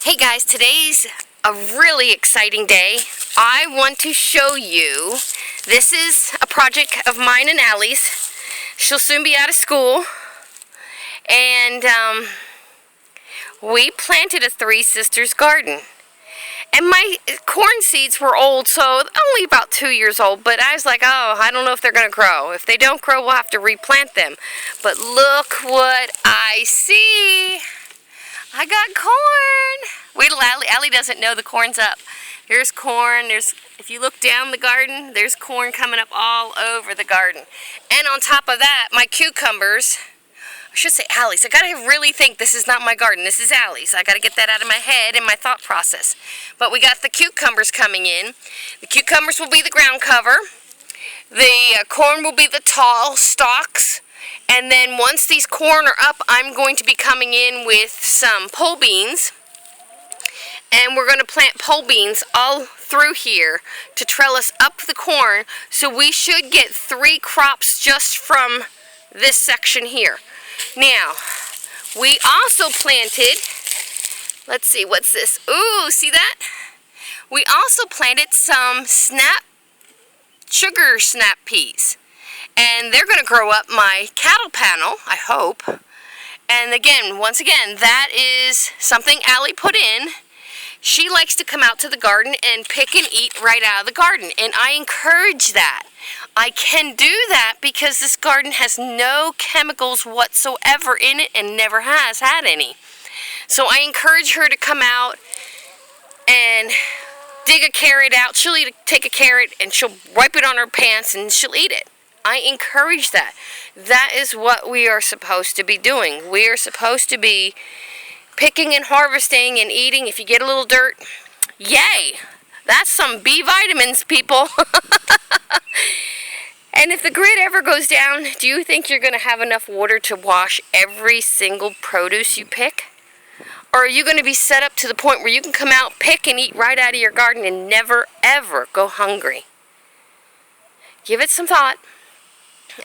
Hey guys, today's a really exciting day. I want to show you, this is a project of mine and Allie's. She'll soon be out of school. And we planted a Three Sisters garden. And my corn seeds were old, so only about 2 years old. But I was like, oh, I don't know if they're going to grow. If they don't grow, we'll have to replant them. But look what I see. I got corn. Wait till Allie doesn't know the corn's up. There's corn. If you look down the garden, there's corn coming up all over the garden. And on top of that, my cucumbers, I should say Allie's. I gotta really think this is not my garden. This is Allie's. I gotta get that out of my head and my thought process. But we got the cucumbers coming in. The cucumbers will be the ground cover. The corn will be the tall stalks. And then once these corn are up, I'm going to be coming in with some pole beans. And we're going to plant pole beans all through here to trellis up the corn. So we should get 3 crops just from this section here. Now, we also planted, let's see, what's this? Ooh, see that? We also planted some sugar snap peas. And they're going to grow up my cattle panel, I hope. And again, once again, that is something Allie put in. She likes to come out to the garden and pick and eat right out of the garden. And I encourage that. I can do that because this garden has no chemicals whatsoever in it and never has had any. So I encourage her to come out and dig a carrot out. She'll take a carrot and she'll wipe it on her pants and she'll eat it. I encourage that. That is what we are supposed to be doing. We are supposed to be picking and harvesting and eating. If you get a little dirt, yay! That's some B vitamins, people. And if the grid ever goes down, do you think you're going to have enough water to wash every single produce you pick? Or are you going to be set up to the point where you can come out, pick, and eat right out of your garden and never, ever go hungry? Give it some thought.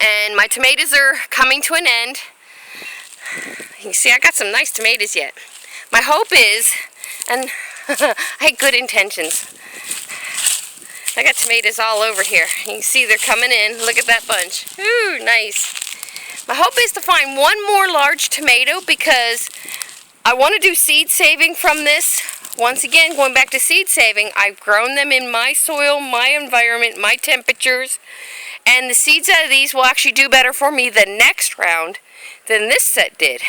And my tomatoes are coming to an end. You see, I got some nice tomatoes yet. My hope is, and I had good intentions. I got tomatoes all over here. You can see they're coming in. Look at that bunch. Ooh, nice. My hope is to find one more large tomato because I want to do seed saving from this. Once again, going back to seed saving, I've grown them in my soil, my environment, my temperatures. And the seeds out of these will actually do better for me the next round than this set did.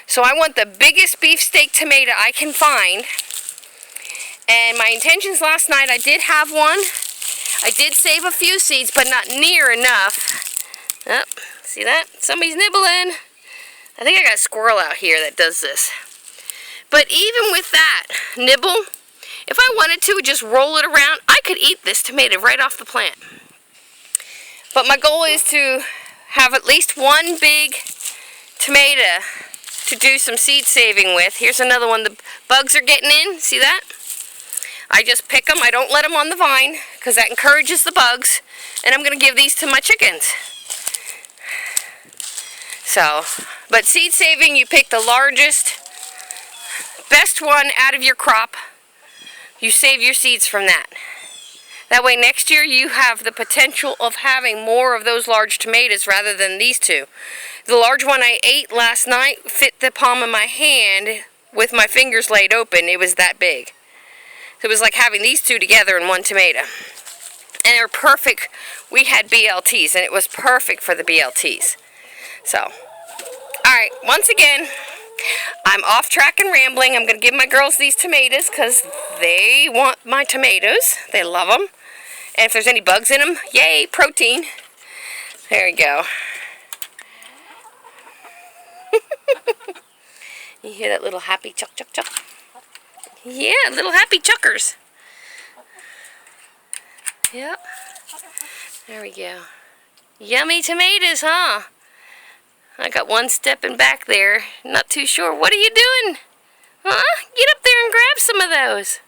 So I want the biggest beefsteak tomato I can find. And my intentions last night, I did have one. I did save a few seeds, but not near enough. Oh, see that? Somebody's nibbling. I think I got a squirrel out here that does this. But even with that nibble, if I wanted to just roll it around, I could eat this tomato right off the plant. But my goal is to have at least one big tomato to do some seed saving with. Here's another one. The bugs are getting in. See that? I just pick them. I don't let them on the vine because that encourages the bugs. And I'm going to give these to my chickens. So, but seed saving, you pick the largest, best one out of your crop. You save your seeds from that. That way next year you have the potential of having more of those large tomatoes rather than these two. The large one I ate last night fit the palm of my hand with my fingers laid open. It was that big. So it was like having these two together in one tomato. And they're perfect. We had BLTs and it was perfect for the BLTs. So, alright, once again, I'm off track and rambling. I'm going to give my girls these tomatoes because they want my tomatoes. They love them. And if there's any bugs in them, yay, protein. There we go. You hear that little happy chuck, chuck, chuck? Yeah, little happy chuckers. Yep. There we go. Yummy tomatoes, huh? I got one stepping back there. Not too sure. What are you doing? Huh? Get up there and grab some of those.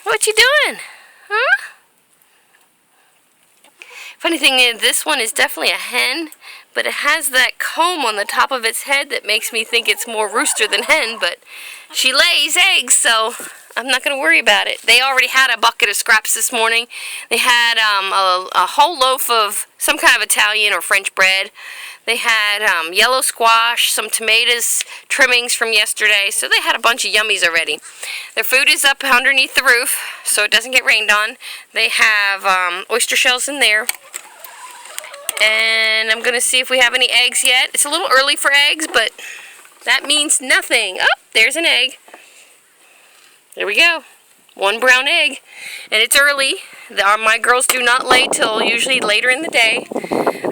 What you doing? Huh? Funny thing is, this one is definitely a hen, but it has that comb on the top of its head that makes me think it's more rooster than hen, but she lays eggs, so I'm not going to worry about it. They already had a bucket of scraps this morning. They had a whole loaf of some kind of Italian or French bread. They had yellow squash, some tomatoes, trimmings from yesterday, so they had a bunch of yummies already. Their food is up underneath the roof, so it doesn't get rained on. They have oyster shells in there. And I'm going to see if we have any eggs yet. It's a little early for eggs, but that means nothing. Oh, there's an egg. There we go. One brown egg. And it's early. My girls do not lay till usually later in the day.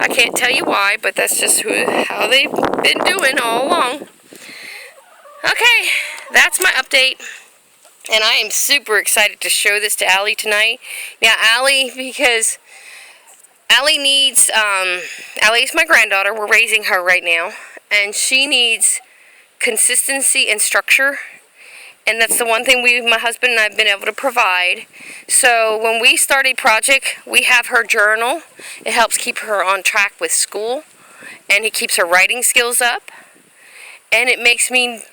I can't tell you why, but that's just how they've been doing all along. Okay, that's my update. And I am super excited to show this to Allie tonight. Now, Allie, because Allie needs, Allie's my granddaughter. We're raising her right now. And she needs consistency and structure. And that's the one thing my husband and I have been able to provide. So when we start a project, we have her journal. It helps keep her on track with school. And it keeps her writing skills up. And it makes me,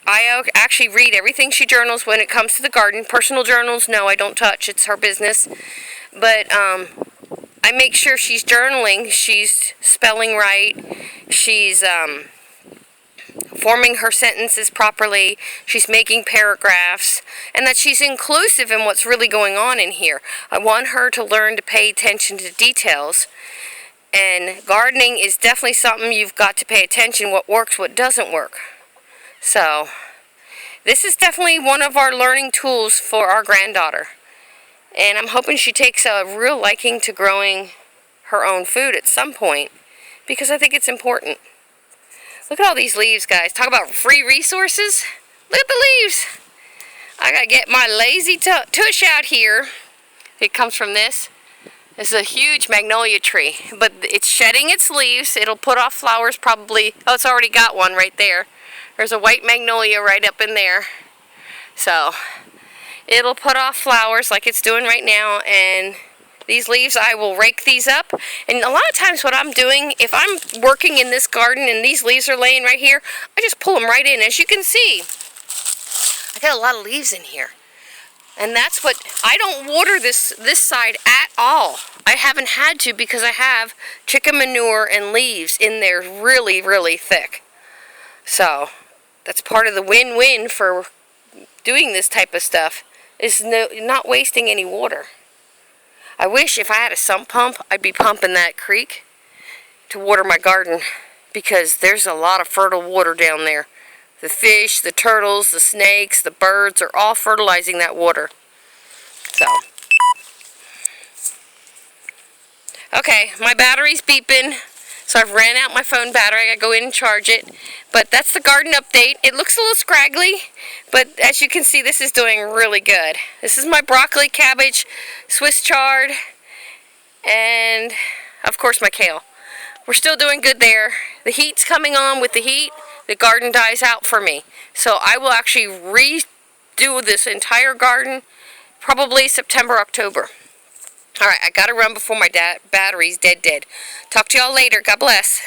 I actually read everything she journals when it comes to the garden. Personal journals, no, I don't touch. It's her business. But I make sure she's journaling, she's spelling right, she's forming her sentences properly, she's making paragraphs, and that she's inclusive in what's really going on in here. I want her to learn to pay attention to details, and gardening is definitely something you've got to pay attention, what works, what doesn't work. So, this is definitely one of our learning tools for our granddaughter. And I'm hoping she takes a real liking to growing her own food at some point, because I think it's important. Look at all these leaves, guys. Talk about free resources. Look at the leaves. I gotta get my lazy tush out here. It comes from this. This is a huge magnolia tree, but it's shedding its leaves. It'll put off flowers probably. Oh, it's already got one right there. There's a white magnolia right up in there. So it'll put off flowers like it's doing right now, and these leaves, I will rake these up. And a lot of times what I'm doing, if I'm working in this garden and these leaves are laying right here, I just pull them right in. As you can see, I got a lot of leaves in here. And that's what, I don't water this side at all. I haven't had to because I have chicken manure and leaves in there really, really thick. So, that's part of the win-win for doing this type of stuff, is not wasting any water. I wish if I had a sump pump, I'd be pumping that creek to water my garden, because there's a lot of fertile water down there. The fish, the turtles, the snakes, the birds are all fertilizing that water. So, okay, my battery's beeping, so I've ran out my phone battery. I gotta go in and charge it. But that's the garden update. It looks a little scraggly, but as you can see, this is doing really good. This is my broccoli, cabbage, Swiss chard, and of course my kale. We're still doing good there. The heat's coming on. With the heat, the garden dies out for me. So I will actually redo this entire garden probably September, October. Alright, I gotta run before my battery's dead. Talk to y'all later. God bless.